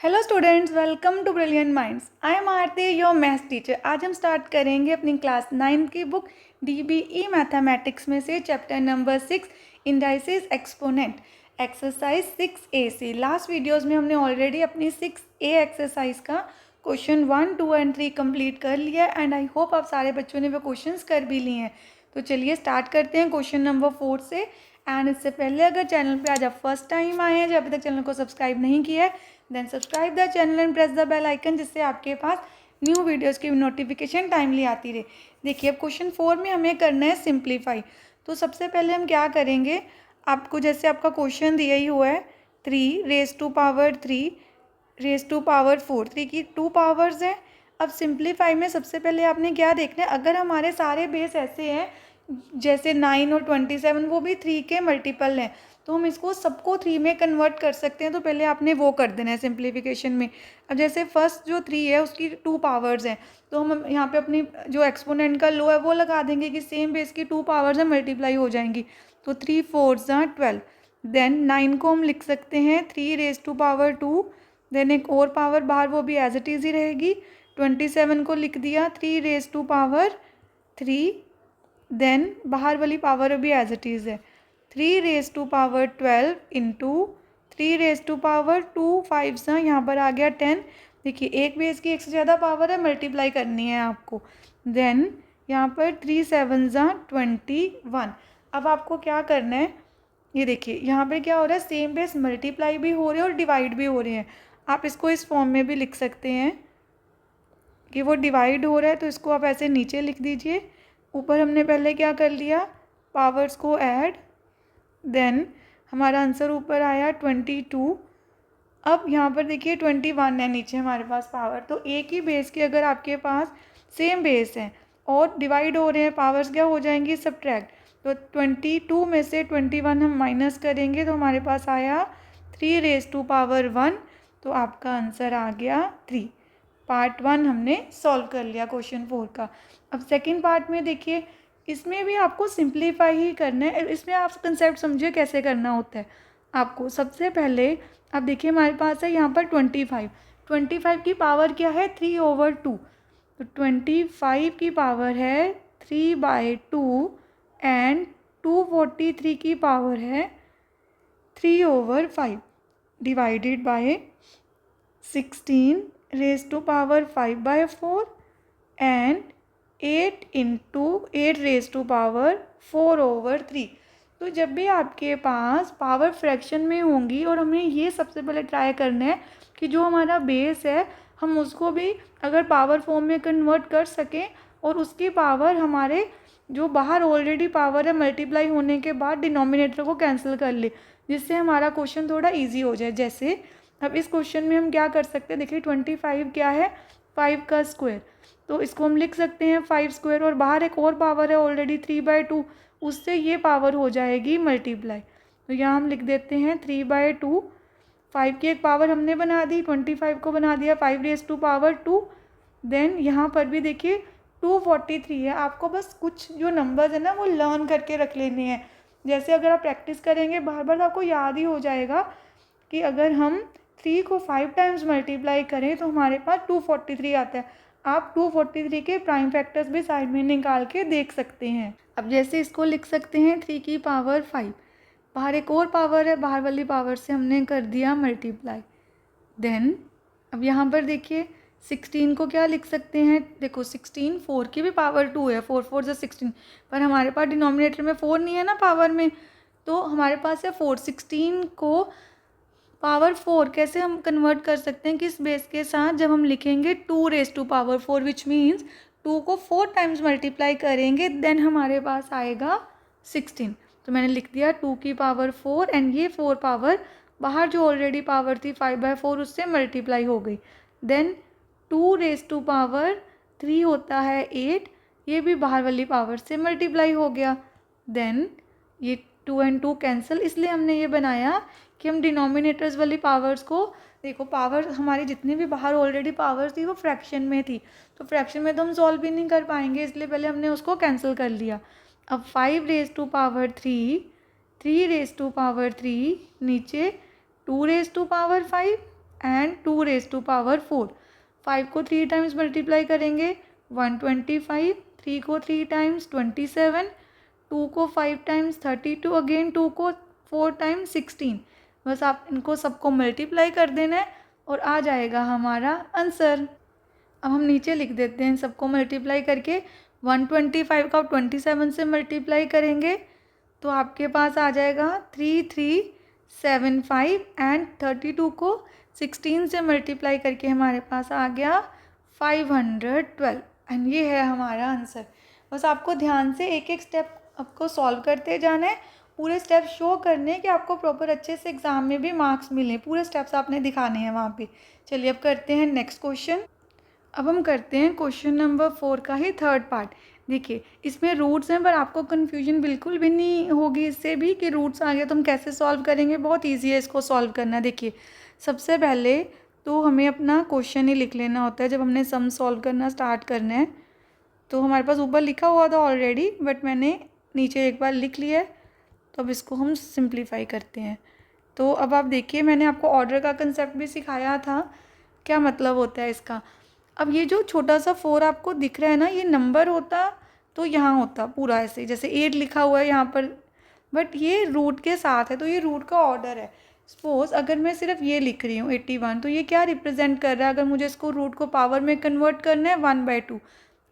Hello students, welcome to brilliant minds. I am Aarti, your maths teacher. आज हम start करेंगे अपनी क्लास 9 की बुक डीबीई मैथमेटिक्स में से chapter number 6 indices exponent exercise 6A से। लास्ट वीडियोस में हमने ऑलरेडी अपनी 6A एक्सरसाइज का क्वेश्चन 1, 2 एंड 3 कंप्लीट कर लिया एंड आई होप आप सारे बच्चों ने वो क्वेश्चंस कर भी लिए हैं। तो चलिए स्टार्ट करते हैं क्वेश्चन नंबर 4 से। एंड इससे पहले अगर चैनल पे आज आप फर्स्ट टाइम आए हैं, जो अभी तक चैनल को सब्सक्राइब नहीं किया है, then subscribe the channel and press the bell icon, जिससे आपके पास न्यू वीडियोस की नोटिफिकेशन टाइमली आती रहे। देखिए, अब क्वेश्चन 4 में हमें करना है सिंप्लीफाई। तो सबसे पहले हम क्या करेंगे, आपको जैसे आपका क्वेश्चन दिया ही हुआ है 3 raise to power 3 raise to power 4, 3 की 2 पावर्स है। अब सिंप्लीफाई में सबसे पहले आपने क्या देखना है, अगर हमारे सारे बेस ऐसे हैं जैसे 9 और 27 वो भी 3 के मल्टीपल हैं, तो हम इसको सबको 3 में कन्वर्ट कर सकते हैं। तो पहले आपने वो कर देना है सिंप्लीफिकेशन में। अब जैसे फर्स्ट जो 3 है उसकी 2 पावर्स हैं, तो हम यहाँ पे अपनी जो एक्सपोनेंट का लो है वो लगा देंगे कि सेम बेस की 2 पावर्स हैं, मल्टीप्लाई हो जाएंगी। तो 3 4 12। देन 9 को हम लिख सकते हैं 3 रेज़ टू पावर 2। देन एक और पावर बाहर, वो भी एज इट इज़ ही रहेगी। 27 को लिख दिया 3 रेज़ टू पावर 3। देन बाहर वाली पावर भी एज इट इज़ है, 3 raise to power 12 into 3 raise to power 2 5 सा यहाँ पर आ गया 10। देखिए, एक बेस की एक से ज़्यादा पावर है, मल्टीप्लाई करनी है आपको। देन यहाँ पर 3 7 ज़ा 21। अब आपको क्या करना है, ये देखिए यहाँ पे क्या हो रहा है, सेम बेस मल्टीप्लाई भी हो रहे हैं और डिवाइड भी हो रहे हैं। आप इसको इस फॉर्म में भी लिख सकते हैं कि वो डिवाइड हो रहा है, तो इसको आप ऐसे नीचे लिख दीजिए। ऊपर हमने पहले क्या कर लिया, पावर्स को ऐड। देन हमारा आंसर ऊपर आया 22। अब यहाँ पर देखिए 21 है नीचे हमारे पास पावर। तो एक ही बेस के अगर आपके पास सेम बेस है और डिवाइड हो रहे हैं, पावर्स क्या हो जाएंगी, सब्ट्रैक्ट। तो 22 में से 21 हम माइनस करेंगे, तो हमारे पास आया 3 रेज़ टू पावर 1। तो आपका आंसर आ गया 3। पार्ट 1 हमने सॉल्व कर लिया क्वेश्चन 4 का। अब सेकंड पार्ट में देखिए, इसमें भी आपको सिंप्लीफाई ही करना है। इसमें आप कंसेप्ट समझिए कैसे करना होता है। आपको सबसे पहले आप देखिए हमारे पास है यहाँ पर 25 की पावर क्या है, 3/2। तो 25 की पावर है 3/2 एंड 243 की पावर है 3/5 divided by 16 raise to power 5/4 and 8 into 8 raise to power 4/3। तो जब भी आपके पास पावर फ्रैक्शन में होंगी, और हमें ये सबसे पहले ट्राई करना है कि जो हमारा बेस है हम उसको भी अगर पावर फॉर्म में कन्वर्ट कर सकें, और उसकी पावर हमारे जो बाहर ऑलरेडी पावर है मल्टीप्लाई होने के बाद डिनोमिनेटर को कैंसिल कर ले, जिससे हमारा क्वेश्चन थोड़ा ईजी हो जाए। जैसे अब इस क्वेश्चन में हम क्या कर सकते हैं, देखिए 25 क्या है, 5 का स्क्वायर। तो इसको हम लिख सकते हैं 5 स्क्वायर, और बाहर एक और पावर है ऑलरेडी 3/2, उससे ये पावर हो जाएगी मल्टीप्लाई। तो यहाँ हम लिख देते हैं 3/2। 5 की एक पावर हमने बना दी, 25 को बना दिया 5 रेज़ टू पावर 2। देन यहाँ पर भी देखिए 243 है। आपको बस कुछ जो नंबर्स है ना वो लर्न करके रख लेने हैं। जैसे अगर आप प्रैक्टिस करेंगे बार बार, आपको याद ही हो जाएगा कि अगर हम 3 को 5 टाइम्स मल्टीप्लाई करें तो हमारे पास 243 आता है। आप 243 के प्राइम फैक्टर्स भी साइड में निकाल के देख सकते हैं। अब जैसे इसको लिख सकते हैं 3 की पावर 5, बाहर एक और पावर है, बाहर वाली पावर से हमने कर दिया मल्टीप्लाई। देन अब यहाँ पर देखिए 16 को क्या लिख सकते हैं, देखो 16 4 की भी पावर 2 है, 4 4 जो 16, पर हमारे पास डिनोमिनेटर में 4 नहीं है ना पावर में, तो हमारे पास है 4। 16 को पावर 4 कैसे हम कन्वर्ट कर सकते हैं किस बेस के साथ, जब हम लिखेंगे 2 raise to power 4, which means 2 को 4 टाइम्स मल्टीप्लाई करेंगे, देन हमारे पास आएगा 16। तो मैंने लिख दिया 2 की पावर 4 एंड ये 4 पावर बाहर जो ऑलरेडी पावर थी 5/4 उससे मल्टीप्लाई हो गई। देन 2 रेज़ टू पावर 3 होता है 8, ये भी बाहर वाली पावर से मल्टीप्लाई हो गया। देन ये 2 एंड 2 कैंसिल, इसलिए हमने ये बनाया कि हम डिनोमिनेटर्स वाली पावर्स को, देखो पावर हमारी जितनी भी बाहर ऑलरेडी पावर्स थी वो फ्रैक्शन में थी, तो फ्रैक्शन में तो हम सॉल्व भी नहीं कर पाएंगे, इसलिए पहले हमने उसको कैंसिल कर लिया। अब 5 raise to power 3, 3 raise to power 3, नीचे 2 raise to power 5 and 2 raise to power 4। 5 को 3 टाइम्स मल्टीप्लाई करेंगे 125, 3 को 3 टाइम्स 27, 2 को 5 टाइम्स 32, अगेन 2 को 4 टाइम्स 16। बस आप इनको सबको मल्टीप्लाई कर देना है और आ जाएगा हमारा आंसर। अब हम नीचे लिख देते हैं सबको मल्टीप्लाई करके। 125 का 27 से मल्टीप्लाई करेंगे तो आपके पास आ जाएगा 3375 एंड 32 को 16 से मल्टीप्लाई करके हमारे पास आ गया 512 एंड ये है हमारा आंसर। बस आपको ध्यान से एक एक स्टेप आपको सॉल्व करते जाना है, पूरे स्टेप शो करने कि आपको प्रॉपर अच्छे से एग्ज़ाम में भी मार्क्स मिलें, पूरे स्टेप्स आपने दिखाने हैं वहाँ पे। चलिए अब करते हैं नेक्स्ट क्वेश्चन। अब हम करते हैं क्वेश्चन नंबर 4 का ही थर्ड पार्ट। देखिए इसमें रूट्स हैं पर आपको कन्फ्यूजन बिल्कुल भी नहीं होगी इससे भी कि रूट्स आ गए तो हम कैसे सॉल्व करेंगे। बहुत ईजी है इसको सॉल्व करना। देखिए सबसे पहले तो हमें अपना क्वेश्चन ही लिख लेना होता है जब हमने सम सॉल्व करना स्टार्ट करना है। तो हमारे पास ऊपर लिखा हुआ था ऑलरेडी बट मैंने नीचे एक बार लिख लिया है, तो अब इसको हम सिंप्लीफाई करते हैं। तो अब आप देखिए मैंने आपको ऑर्डर का कंसेप्ट भी सिखाया था, क्या मतलब होता है इसका। अब ये जो छोटा सा 4 आपको दिख रहा है ना, ये नंबर होता तो यहाँ होता पूरा ऐसे, जैसे 8 लिखा हुआ है यहाँ पर, बट ये रूट के साथ है तो ये रूट का ऑर्डर है। सपोज अगर मैं सिर्फ ये लिख रही हूँ 81, तो ये क्या रिप्रेजेंट कर रहा है, अगर मुझे इसको रूट को पावर में कन्वर्ट करना है 1/2।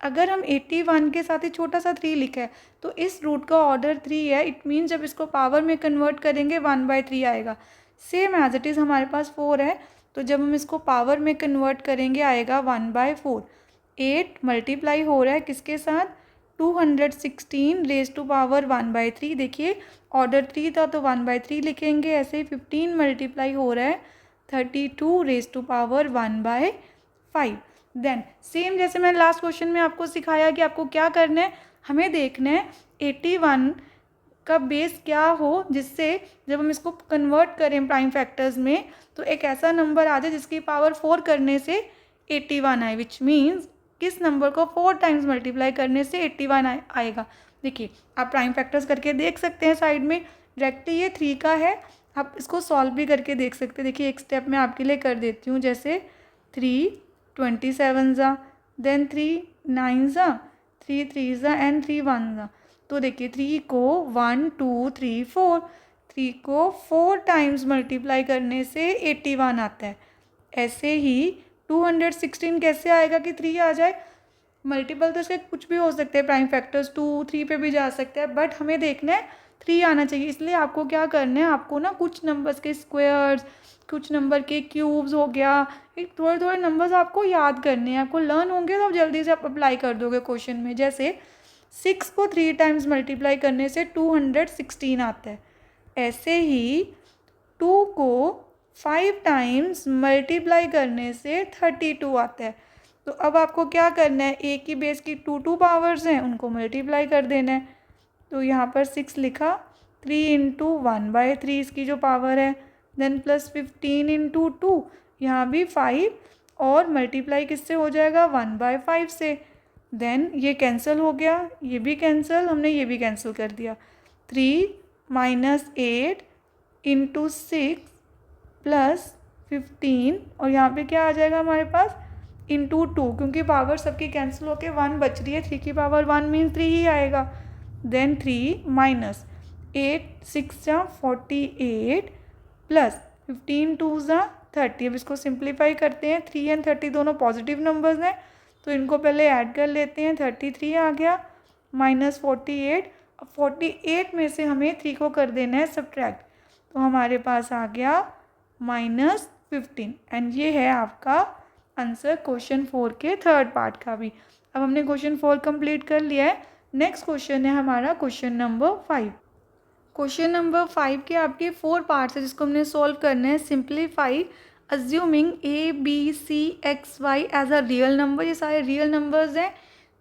अगर हम 81 के साथ ही छोटा सा 3 लिखा है तो इस रूट का ऑर्डर 3 है। इट मीन्स जब इसको पावर में कन्वर्ट करेंगे 1/3 आएगा। सेम एज इट इज़ हमारे पास 4 है तो जब हम इसको पावर में कन्वर्ट करेंगे आएगा 1/4। 8 मल्टीप्लाई हो रहा है किसके साथ, 216 रेज टू पावर 1/3। देखिए ऑर्डर 3 था तो 1/3 लिखेंगे। ऐसे ही 15 मल्टीप्लाई हो रहा है 32 raise to power 1/5। Then same जैसे मैंने लास्ट क्वेश्चन में आपको सिखाया कि आपको क्या करना है, हमें देखना है 81 का बेस क्या हो जिससे जब हम इसको कन्वर्ट करें प्राइम फैक्टर्स में तो एक ऐसा नंबर आ जाए जिसकी पावर 4 करने से 81 आए, विच मीन्स किस नंबर को 4 टाइम्स मल्टीप्लाई करने से 81 आएगा। देखिए आप प्राइम फैक्टर्स करके देख सकते हैं साइड में, डायरेक्टली ये 3 का है, आप इसको सॉल्व भी करके देख सकते हैं। देखिए एक स्टेप मैं आपके लिए कर देती हूँ, जैसे 3 27 ज़ा, देन 3 9 ज़ा, 3 3 ज़ा एंड 3 1 ज़ा। तो देखिए 3 को 1 2 3 4, 3 को 4 टाइम्स मल्टीप्लाई करने से 81 आता है। ऐसे ही 216 कैसे आएगा कि 3 आ जाए, मल्टीपल तो इसके कुछ भी हो सकते हैं, प्राइम फैक्टर्स 2 3 पे भी जा सकते हैं, बट हमें देखना है 3 आना चाहिए। इसलिए आपको क्या करना है, आपको ना कुछ नंबर्स के स्क्वायर्स, कुछ नंबर के क्यूब्स हो गया, एक थोड़े थोड़े नंबर्स आपको याद करने हैं, आपको लर्न होंगे तो आप जल्दी से आप अप्लाई कर दोगे क्वेश्चन में। जैसे 6 को 3 टाइम्स मल्टीप्लाई करने से 216 आता है। ऐसे ही 2 को 5 टाइम्स मल्टीप्लाई करने से 32 आता है। तो अब आपको क्या करना है, एक ही बेस की 2 पावर्स हैं उनको मल्टीप्लाई कर देना है। तो यहाँ पर 6 लिखा, 3 इंटू 1/3 इसकी जो पावर है, देन प्लस 15 इंटू 2, यहाँ भी 5 और मल्टीप्लाई किससे हो जाएगा 1/5 से। देन ये कैंसिल हो गया, ये भी कैंसिल, हमने ये भी कैंसिल कर दिया। 3 - 8 इंटू 6 प्लस 15 और यहाँ पे क्या आ जाएगा हमारे पास इंटू 2, क्योंकि पावर सबकी कैंसिल होके 1 बच रही है, 3 की पावर 1 मीन्स 3 ही आएगा। देन 3 माइनस 8 6 ज़ा 48 प्लस 15 2 ज़ा 30। अब इसको सिंप्लीफाई करते हैं, 3 एंड 30 दोनों पॉजिटिव नंबर्स हैं तो इनको पहले ऐड कर लेते हैं। 33 आ गया माइनस 48, अब 48 में से हमें 3 को कर देना है सब्ट्रैक्ट, तो हमारे पास आ गया -15 एंड ये है आपका आंसर क्वेश्चन 4 के थर्ड पार्ट का भी। अब हमने क्वेश्चन 4 कंप्लीट कर लिया है। नेक्स्ट क्वेश्चन है हमारा क्वेश्चन नंबर 5। क्वेश्चन नंबर 5 के आपके 4 पार्ट्स है जिसको हमने सॉल्व करना है। Simplify assuming ABCXY as a real number, ये सारे रियल नंबर्स हैं।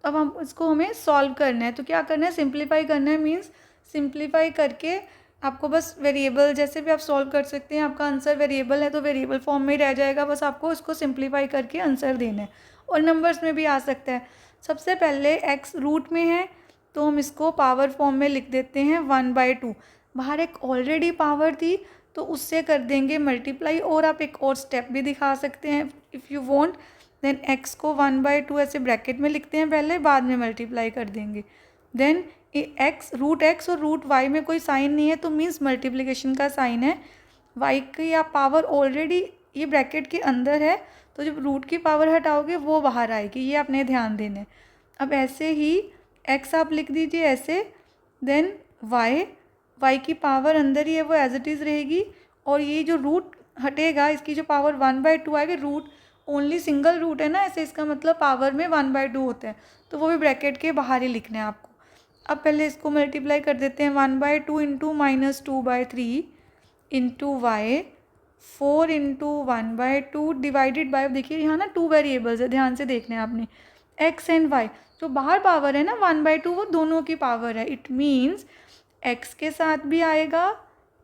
तो अब हम इसको हमें सॉल्व करना है, तो क्या करना है, सिंप्लीफाई करना है। मीन्स सिंप्लीफाई करके आपको बस वेरिएबल जैसे भी आप सॉल्व कर सकते हैं, आपका आंसर वेरिएबल है तो वेरिएबल फॉर्म में ही रह जाएगा, बस आपको इसको सिंप्लीफाई करके आंसर देना है। और नंबर्स में भी आ सकता है। सबसे पहले x रूट में है तो हम इसको पावर फॉर्म में लिख देते हैं 1/2। बाहर एक ऑलरेडी पावर थी तो उससे कर देंगे मल्टीप्लाई। और आप एक और स्टेप भी दिखा सकते हैं if you want. Then x को 1/2 ऐसे ब्रैकेट में लिखते हैं पहले, बाद में मल्टीप्लाई कर देंगे। देन x और रूट y में कोई साइन नहीं है तो मीन्स मल्टीप्लिकेशन का साइन है। y की आप पावर ऑलरेडी ये ब्रैकेट के अंदर है, तो जब रूट की पावर हटाओगे वो बाहर आएगी, ये आपने ध्यान देना है। अब ऐसे ही x आप लिख दीजिए ऐसे, देन y की पावर अंदर ही है वो एज इट इज़ रहेगी, और ये जो रूट हटेगा इसकी जो पावर 1/2 आएगी, रूट ओनली सिंगल रूट है ना ऐसे, इसका मतलब पावर में 1/2 होते हैं, तो वो भी ब्रैकेट के बाहर ही लिखना है आपको। अब पहले इसको मल्टीप्लाई कर देते हैं, 1/2 into -2/3 into Y, 4 into 1/2 divided by, देखिए यहाँ ना 2 वेरिएबल्स है, ध्यान से देखना है आपने, x एंड y। जो बाहर पावर है ना 1/2 वो दोनों की पावर है, इट मीन्स x के साथ भी आएगा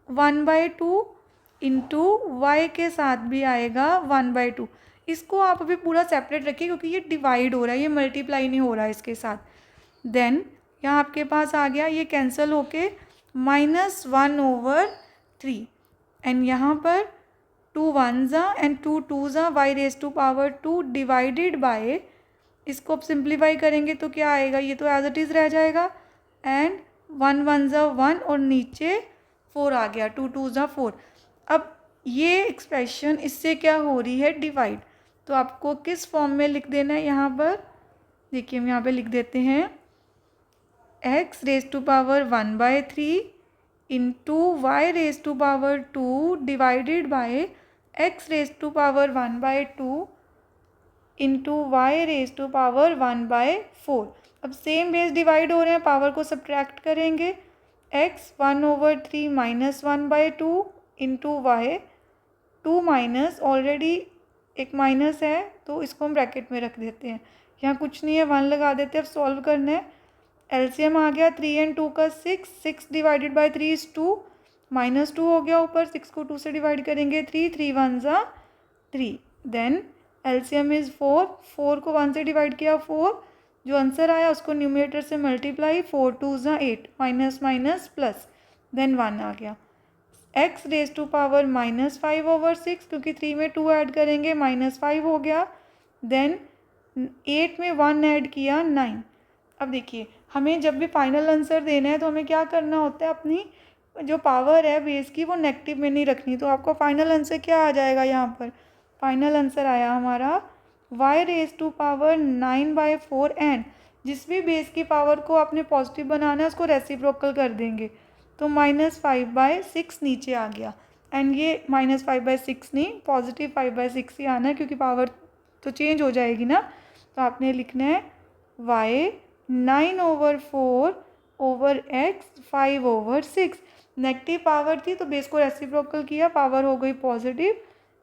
1/2 इंटू वाई के साथ भी आएगा 1/2। इसको आप अभी पूरा सेपरेट रखिए क्योंकि ये डिवाइड हो रहा है, ये मल्टीप्लाई नहीं हो रहा है इसके साथ। देन यहाँ आपके पास आ गया, ये कैंसिल होके -1/3, एंड यहाँ पर 2 1s and 2 2s y⁻² divided by, इसको अब सिंप्लीफाई करेंगे तो क्या आएगा, ये तो एज इट इज़ रह जाएगा, एंड 1 1s 1 और नीचे 4 आ गया, 2 2s 4। अब ये एक्सप्रेशन इससे क्या हो रही है, डिवाइड। तो आपको किस फॉर्म में लिख देना है, यहाँ पर देखिए हम यहाँ पे लिख देते हैं x⁻1/3 into y⁻² divided by x⁻1/2 into y⁻1/4। अब सेम बेस डिवाइड हो रहे हैं, पावर को सब्ट्रैक्ट करेंगे, x 1/3 -1/2 into y 2 minus, already एक माइनस है तो इसको हम ब्रैकेट में रख देते हैं, यहाँ कुछ नहीं है 1 लगा देते हैं। अब सॉल्व करना है, एलसीएम आ गया 3 and 2 का 6, 6 डिवाइडेड बाय 3 इज़ 2, -2 हो गया ऊपर, 6 को 2 से डिवाइड करेंगे 3, 3 1s 3, देन एलसीएम इज़ 4, 4 को 1 से डिवाइड किया 4, जो आंसर आया उसको न्यूमरेटर से multiply, 4 2s 8, minus minus plus, then 1 आ गया, x⁻−5/6 क्योंकि 3 में 2 ऐड करेंगे -5 हो गया, देन 8 में 1 ऐड किया 9। अब देखिए हमें जब भी फाइनल आंसर देना है तो हमें क्या करना होता है, अपनी जो पावर है बेस की वो नेगेटिव में नहीं रखनी। तो आपको फाइनल आंसर क्या आ जाएगा, यहाँ पर फाइनल आंसर आया हमारा y⁻9/4, एंड जिस भी बेस की पावर को आपने पॉजिटिव बनाना है उसको रेसिप्रोकल कर देंगे, तो -5/6 नीचे आ गया, एंड ये -5/6 नहीं, पॉजिटिव 5/6 ही आना है क्योंकि पावर तो चेंज हो जाएगी ना। तो आपने लिखना है y 9/4/x 5/6, नेगेटिव पावर थी तो बेस को रेसिप्रोकल किया, पावर हो गई पॉजिटिव,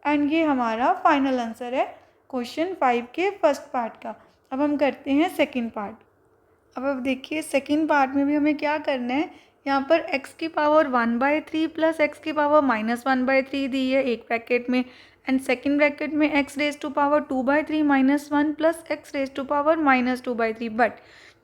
एंड ये हमारा फाइनल आंसर है क्वेश्चन 5 के फर्स्ट पार्ट का। अब हम करते हैं सेकंड पार्ट। अब देखिए सेकंड पार्ट में भी हमें क्या करना है, यहाँ पर x की पावर 1/3 प्लस x की पावर -1/3 दी है एक ब्रैकेट में, एंड सेकंड ब्रैकेट में x⁻2/3 -1 प्लस x⁻2/3। बट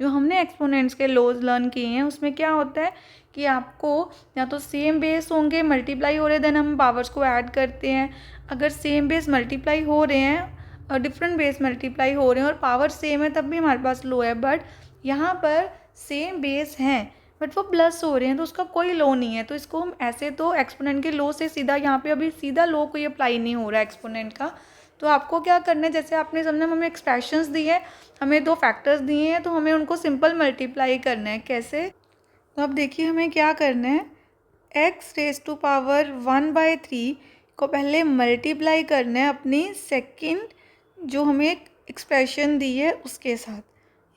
जो हमने एक्सपोनेंट्स के लॉज लर्न किए हैं उसमें क्या होता है कि आपको या तो सेम बेस होंगे मल्टीप्लाई हो रहे हैं, देन हम पावर्स को ऐड करते हैं। अगर सेम बेस मल्टीप्लाई हो रहे हैं और डिफरेंट बेस मल्टीप्लाई हो रहे हैं और पावर सेम है तब भी हमारे पास लो है, बट यहाँ पर सेम बेस हैं बट वो प्लस हो रहे हैं तो उसका कोई लो नहीं है, तो इसको हम ऐसे तो एक्सपोनेंट के लो से सीधा यहाँ पे अभी सीधा लो कोई अप्लाई नहीं हो रहा है एक्सपोनेंट का। तो आपको क्या करना है, जैसे आपने समझा हमें एक्सप्रेशंस दी है, हमें 2 फैक्टर्स दिए हैं तो हमें उनको सिंपल मल्टीप्लाई करना है। कैसे, तो अब देखिए हमें क्या करना है, x⁻1/3 को पहले मल्टीप्लाई करना है अपनी सेकंड जो हमें एक एक्सप्रेशन दी है उसके साथ,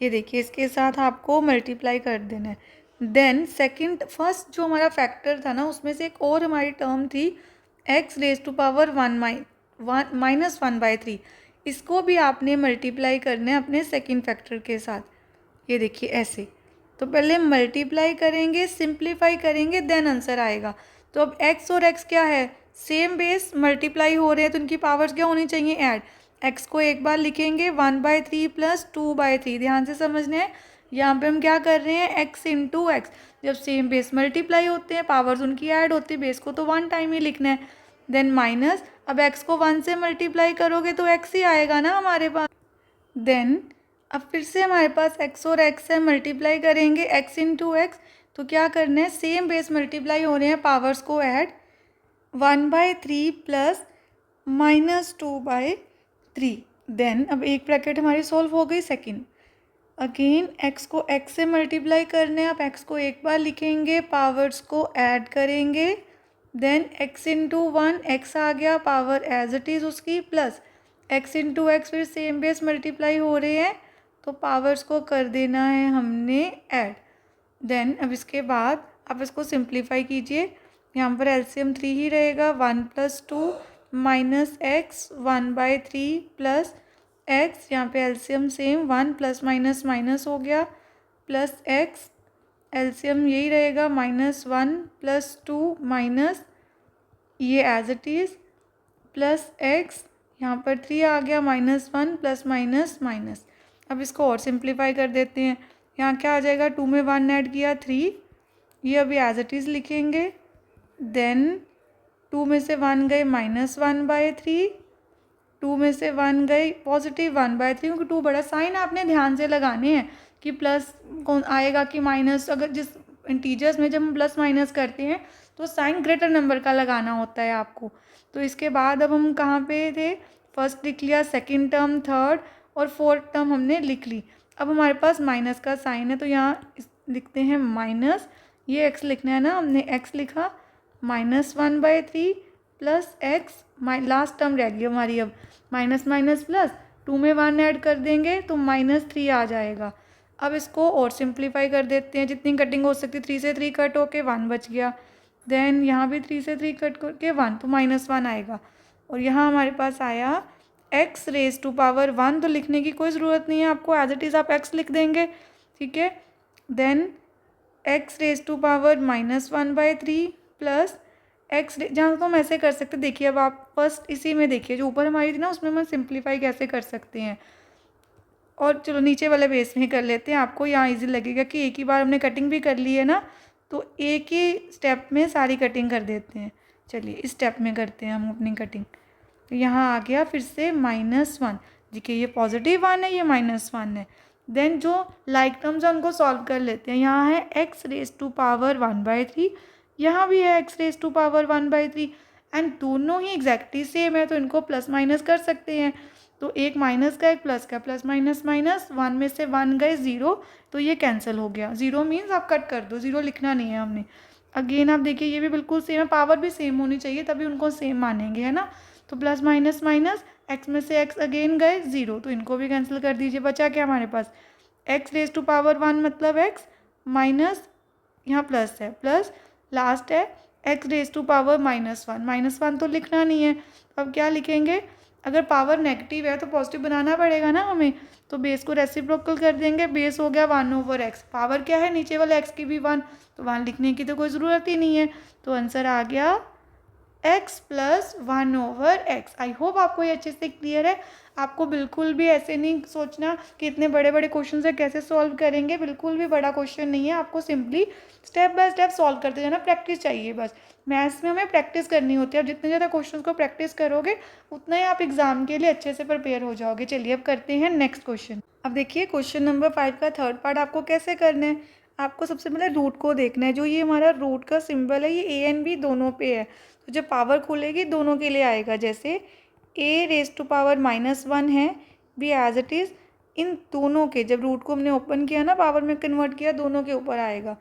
ये देखिए इसके साथ आपको मल्टीप्लाई कर देना है। देन सेकंड फर्स्ट जो हमारा फैक्टर था ना उसमें से एक और हमारी टर्म थी x⁻1/3, इसको भी आपने मल्टीप्लाई करना है अपने सेकंड फैक्टर के साथ, ये देखिए ऐसे। तो पहले मल्टीप्लाई करेंगे, सिंप्लीफाई करेंगे, देन आंसर आएगा। तो अब x और x क्या है, सेम बेस मल्टीप्लाई हो रहे हैं तो उनकी पावर्स क्या होनी चाहिए, ऐड। x को एक बार लिखेंगे 1/3 प्लस 2/3, ध्यान से समझना है, यहाँ पे हम क्या कर रहे हैं, एक्स इंटू एक्स। जब सेम बेस मल्टीप्लाई होते हैं, पावर्स उनकी ऐड होती है, बेस को तो वन टाइम ही लिखना है। देन माइनस, अब एक्स को वन से मल्टीप्लाई करोगे तो एक्स ही आएगा ना हमारे पास। देन अब फिर से हमारे पास एक्स और एक्स है, मल्टीप्लाई करेंगे एक्स इंटू एक्स। तो क्या करना है, सेम बेस मल्टीप्लाई हो रहे हैं, पावर्स को ऐड, 1/3 प्लस -2/3। देन अब एक ब्रैकेट हमारी सॉल्व हो गई। सेकंड, अगेन एक्स को एक्स से मल्टीप्लाई करने हैं, आप एक्स को एक बार लिखेंगे, पावर्स को ऐड करेंगे, then x into one, x आ गया, पावर एज इट इज़ उसकी, प्लस एक्स इंटू एक्स, फिर सेम बेस मल्टीप्लाई हो रहे हैं तो पावर्स को कर देना है हमने ऐड। देन अब इसके बाद आप इसको सिंप्लीफाई कीजिए, यहाँ पर एलसीएम 3 ही रहेगा, 1 + 2 माइनस एक्स, 1/3 प्लस एक्स, यहाँ पे LCM same, 1 plus minus minus हो गया, प्लस एक्स, एलसीएम यही रहेगा, -1 + 2 माइनस ये as it is, plus X, यहाँ पर 3 आ गया, -1 प्लस माइनस माइनस। अब इसको और सिंप्लीफाई कर देते हैं, यहाँ क्या आ जाएगा, 2 में 1 ऐड किया 3, ये अभी एज इट इज़ लिखेंगे। देन 2 में से 1 गए, -1/3, 2 में से 1 गई, पॉजिटिव 1/3, क्योंकि 2 बड़ा, साइन आपने ध्यान से लगाने हैं कि प्लस कौन आएगा कि माइनस। अगर जिस इंटीजर्स में जब हम प्लस माइनस करते हैं तो साइन ग्रेटर नंबर का लगाना होता है आपको। तो इसके बाद अब हम कहाँ पे थे, फर्स्ट लिख लिया, सेकंड टर्म, थर्ड और फोर्थ टर्म हमने लिख ली। अब हमारे पास माइनस का साइन है तो यहाँ लिखते हैं माइनस, ये एक्स लिखना है ना, हमने एक्स लिखा, -1/3 प्लस एक्स, लास्ट टर्म रह गई हमारी, अब माइनस माइनस प्लस, 2 में 1 ऐड कर देंगे तो -3 आ जाएगा। अब इसको और सिंप्लीफाई कर देते हैं, जितनी कटिंग हो सकती है, 3 से 3 कट होके 1 बच गया। देन यहाँ भी 3 से 3 कट करके 1, तो -1 आएगा। और यहाँ हमारे पास आया x⁻1, तो लिखने की कोई ज़रूरत नहीं है आपको, एज इट इज़ आप x लिख देंगे, ठीक है। देन x⁻1/3 प्लस एक्स, जहाँ तो हम ऐसे कर सकते, देखिए अब आप फर्स्ट इसी में देखिए, जो ऊपर हमारी थी ना उसमें हम सिंप्लीफाई कैसे कर सकते हैं। और चलो नीचे वाले बेस में कर लेते हैं, आपको यहाँ इजी लगेगा कि एक ही बार हमने कटिंग भी कर ली है ना, तो एक ही स्टेप में सारी कटिंग कर देते हैं। चलिए इस स्टेप में करते हैं हम अपनी कटिंग। तो यहाँ आ गया फिर से -1, देखिए ये +1 है, ये -1 है। देन जो लाइक टर्म्स है उनको सॉल्व कर लेते हैं, यहाँ है x⁻1/3, यहाँ भी है x⁻1/3, एंड दोनों ही एग्जैक्टली सेम है तो इनको प्लस माइनस कर सकते हैं। तो एक माइनस का एक प्लस का, प्लस माइनस माइनस, 1 में से 1 गए 0, तो ये कैंसिल हो गया। 0 मीन्स आप कट कर दो, 0 लिखना नहीं है हमने। अगेन आप देखिए ये भी बिल्कुल सेम है, पावर भी सेम होनी चाहिए तभी उनको सेम मानेंगे, है ना। तो प्लस माइनस माइनस, एक्स में से एक्स अगेन गए 0, तो इनको भी कैंसिल कर दीजिए। बचा क्या हमारे पास, x⁻1 मतलब x माइनस, यहाँ प्लस है, प्लस लास्ट है x⁻1 -1 तो लिखना नहीं है। अब क्या लिखेंगे, अगर पावर नेगेटिव है तो पॉजिटिव बनाना पड़ेगा ना हमें, तो बेस को रेसिप्रोकल कर देंगे, बेस हो गया 1/x, पावर क्या है नीचे वाले x की भी 1, तो 1 लिखने की तो कोई ज़रूरत ही नहीं है। तो आंसर आ गया x + 1/x। आई होप आपको ये अच्छे से क्लियर है। आपको बिल्कुल भी ऐसे नहीं सोचना कि इतने बड़े बड़े क्वेश्चन है कैसे सॉल्व करेंगे, बिल्कुल भी बड़ा क्वेश्चन नहीं है, आपको simply step by step solve करते जाना, प्रैक्टिस चाहिए बस। मैथ्स में हमें प्रैक्टिस करनी होती है, आप जितने ज़्यादा क्वेश्चन को प्रैक्टिस करोगे उतना ही आप एग्जाम के लिए अच्छे से प्रिपेयर हो जाओगे। चलिए अब करते हैं नेक्स्ट क्वेश्चन। अब देखिए क्वेश्चन नंबर 5 का थर्ड पार्ट आपको कैसे करना है। आपको सबसे पहले रूट को देखना है, जो ये हमारा रूट का सिंबल है ये a एंड b दोनों पे है, तो जब पावर खुलेगी दोनों के लिए आएगा। जैसे a⁻1 है, b एज इट इज़, इन दोनों के जब रूट को हमने ओपन किया ना, पावर में कन्वर्ट किया, दोनों के ऊपर आएगा,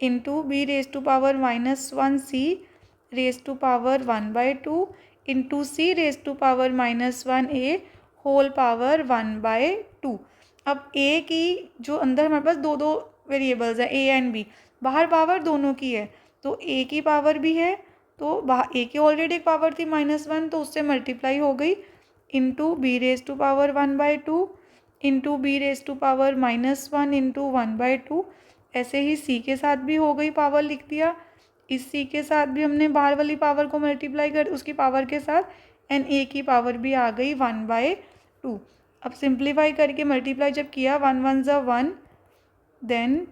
into b⁻1c⁻1/2 into c⁻1a whole power 1/2। अब a की जो अंदर हमारे पास दो वेरिएबल्स हैं a एंड b, बाहर पावर दोनों की है, तो a की पावर भी है, तो बाहर a की ऑलरेडी एक पावर थी -1, तो उससे मल्टीप्लाई हो गई, into b⁻1/2 into b⁻−1 into 1/2। ऐसे ही c के साथ भी हो गई, पावर लिख दिया, इस c के साथ भी हमने बाहर वाली पावर को मल्टीप्लाई कर उसकी पावर के साथ, एंड a की पावर भी आ गई 1/2। अब सिंप्लीफाई करके मल्टीप्लाई जब किया, 1 1 ज़ा 1, then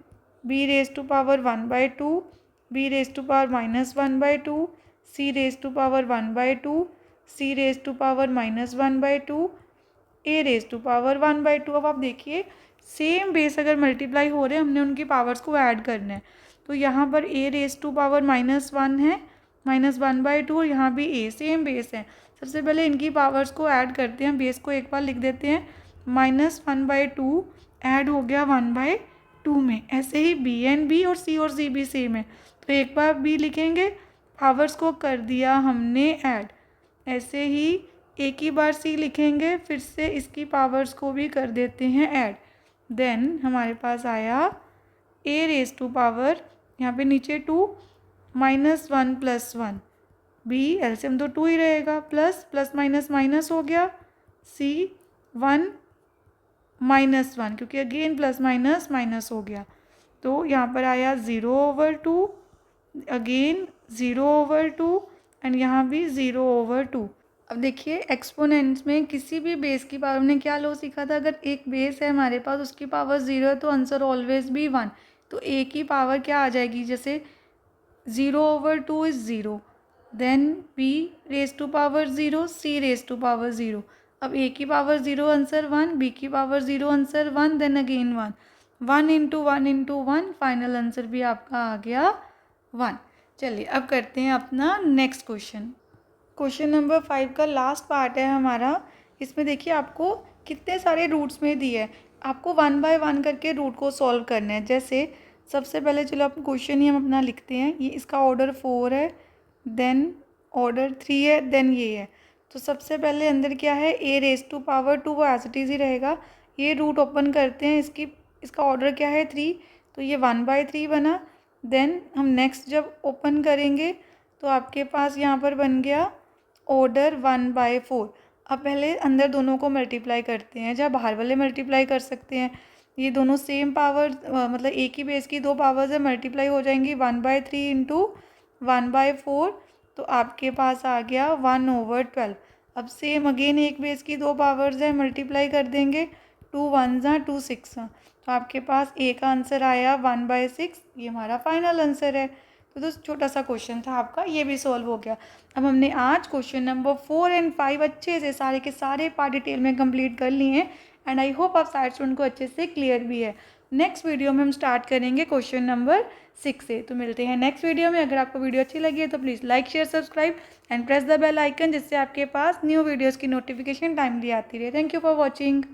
B raise to power 1/2, B raise to power -1/2, C raise to power 1/2, C raise to power -1/2, A raise to power 1/2। अब आप देखिए सेम बेस अगर मल्टीप्लाई हो रहे हैं, हमने उनकी पावर्स को ऐड करना है। तो यहाँ पर ए रेज टू पावर -1 है, -1/2, और यहाँ भी ए सेम बेस है। सबसे पहले इनकी पावर्स को ऐड करते हैं, बेस को एक बार लिख देते हैं, -1/2 ऐड हो गया 1/2 में। ऐसे ही बी एंड बी और सी भी सेम है, तो एक बार बी लिखेंगे, पावर्स को कर दिया हमने ऐड। ऐसे ही एक ही बार सी लिखेंगे, फिर से इसकी पावर्स को भी कर देते हैं ऐड। देन हमारे पास आया ए रेज टू पावर, यहाँ पे नीचे 2, -1 + 1, बी एलसीएम तो 2 ही रहेगा, प्लस प्लस माइनस माइनस हो गया, सी 1 -1, क्योंकि अगेन प्लस माइनस माइनस हो गया। तो यहाँ पर आया 0/2, अगेन 0/2, एंड यहाँ भी 0/2। अब देखिए एक्सपोनेंट्स में किसी भी बेस की पावर, हमने क्या लो सीखा था, अगर एक बेस है हमारे पास, उसकी पावर 0 है, तो आंसर ऑलवेज भी 1। तो ए की पावर क्या आ जाएगी, जैसे 0/2 is 0, then B raise to power 0, C raise to power 0। अब ए की पावर 0 आंसर 1, बी की power 0 answer 1, then again 1, 1 × 1 × 1, final answer भी आपका आ गया 1। चलिए अब करते हैं अपना नेक्स्ट क्वेश्चन। क्वेश्चन नंबर 5 का लास्ट पार्ट है हमारा। इसमें देखिए आपको कितने सारे रूट्स में दिए है, आपको 1 बाय 1 करके रूट को सॉल्व करना है। जैसे सबसे पहले चलो आप क्वेश्चन ही हम अपना लिखते हैं, ये इसका ऑर्डर 4 है, देन ऑर्डर 3 है, देन ये है। तो सबसे पहले अंदर क्या है, ए रेज टू पावर 2, वो एज इट इज़ ही रहेगा। ये रूट ओपन करते हैं, इसका ऑर्डर क्या है 3, तो ये 1/3 बना। देन हम नेक्स्ट जब ओपन करेंगे तो आपके पास यहाँ पर बन गया ऑर्डर 1/4। अब पहले अंदर दोनों को मल्टीप्लाई करते हैं, जहाँ बाहर वाले मल्टीप्लाई कर सकते हैं, ये दोनों सेम पावर मतलब एक ही बेस की दो पावर्स है, मल्टीप्लाई हो जाएंगी 1/3 × 1/4। तो आपके पास आ गया 1/12। अब सेम अगेन एक बेस की दो पावर्स है, मल्टीप्लाई कर देंगे, 2 1s 2 6, तो आपके पास ए का आंसर आया 1/6। ये हमारा फाइनल आंसर है। तो छोटा सा क्वेश्चन था आपका, ये भी सॉल्व हो गया। अब हमने आज क्वेश्चन नंबर 4 और 5 अच्छे से सारे के सारे पार्ट डिटेल में कंप्लीट कर लिए हैं, एंड आई होप आप सारे स्टूडेंट को अच्छे से क्लियर भी है। नेक्स्ट वीडियो में हम स्टार्ट करेंगे क्वेश्चन नंबर 6 से। तो मिलते हैं नेक्स्ट वीडियो में। अगर आपको वीडियो अच्छी लगी है तो please like share subscribe and press the bell icon, जिससे आपके पास न्यू वीडियोज़ की नोटिफिकेशन टाइमली आती रहे। Thank you for watching.